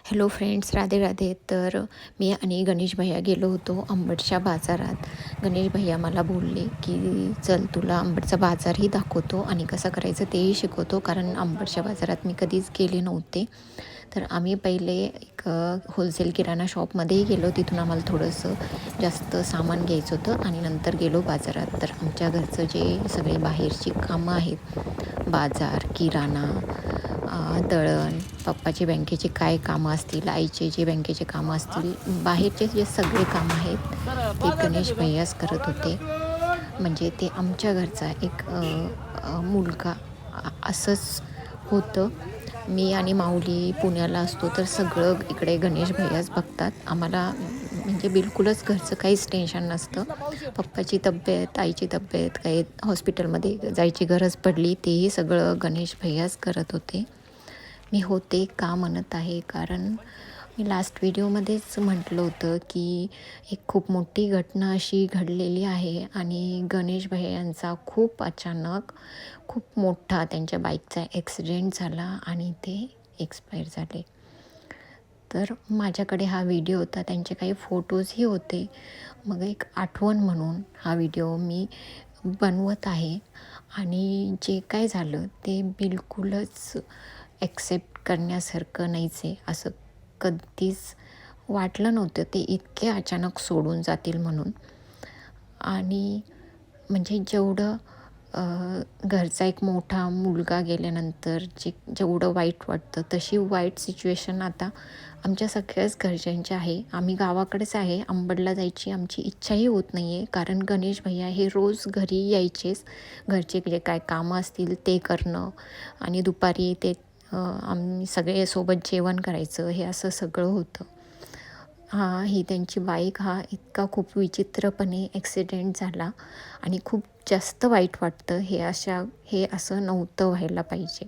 Hello friends, Radhe Radhe. तर मी आणि गणेश भैया गेलो होतो अंबडच्या बाजारात. गणेश भैया मला बोलले की चल तुला अंबडचा बाजारही दाखवतो आणि कसं करायचं तेही शिकवतो, कारण अंबडच्या बाजारात मी कधीच गेले नव्हते. तर आम्ही पहिले एक होलसेल किराणा शॉपमध्येही गेलो. तिथून आम्हाला थोडंसं जास्त सामान घ्यायचं होतं आणि नंतर गेलो बाजारात. तर आमच्या घरचं जे सगळे बाहेरची कामं आहेत, बाजार, किराणा, दळण, पप्पाचे बँकेचे काय कामं असतील, आईचे जे बँकेचे कामं असतील, बाहेरचे जे सगळे कामं आहेत ते गणेश भैयाच करत होते. म्हणजे ते आमच्या घरचा एक मुलगा असंच होतं. मी आणि माऊली पुण्याला असतो तर सगळं इकडे गणेश भैयाच बघतात. आम्हाला म्हणजे बिलकुलच घरचं काहीच टेन्शन नसतं. पप्पाची तब्येत, आईची तब्येत, काही हॉस्पिटलमध्ये जायची गरज पडली तेही सगळं गणेश भैयाच करत होते. मी होते का म्हणत आहे, कारण मी लास्ट व्हिडिओमध्येच म्हटलं होतं की एक खूप मोठी घटना अशी घडलेली आहे आणि गणेश भैया यांचा खूप अचानक खूप मोठा त्यांच्या बाईकचा ॲक्सिडेंट झाला आणि ते एक्सपायर झाले. तर माझ्याकडे हा व्हिडिओ होता, त्यांचे काही फोटोजही होते. मग एक आठवण म्हणून हा व्हिडिओ मी बनवत आहे. आणि जे काय झालं ते बिलकुलच ॲक्सेप्ट करण्यासारखं नाहीच आहे. असं कधीच वाटलं नव्हतं ते इतके अचानक सोडून जातील म्हणून. आणि म्हणजे जेवढं घरचा एक मोठा मुलगा गेल्यानंतर जेवढं वाईट वाटतं, तशी वाईट सिच्युएशन आता आमच्या सगळ्याच घरच्यांची आहे. आम्ही गावाकडेच आहे. अंबडला जायची आमची इच्छाही होत नाही आहे, कारण गणेश भैया हे रोज घरी यायचेच. घरचे जे काय कामं असतील ते करणं आणि दुपारी ते आम्ही सगळे सोबत जेवण करायचं, हे असं सगळं होतं. ही त्यांची बाईक इतका खूप विचित्रपणे ॲक्सिडेंट झाला आणि खूप जास्त वाईट वाटतं. हे असं नव्हतं व्हायला पाहिजे.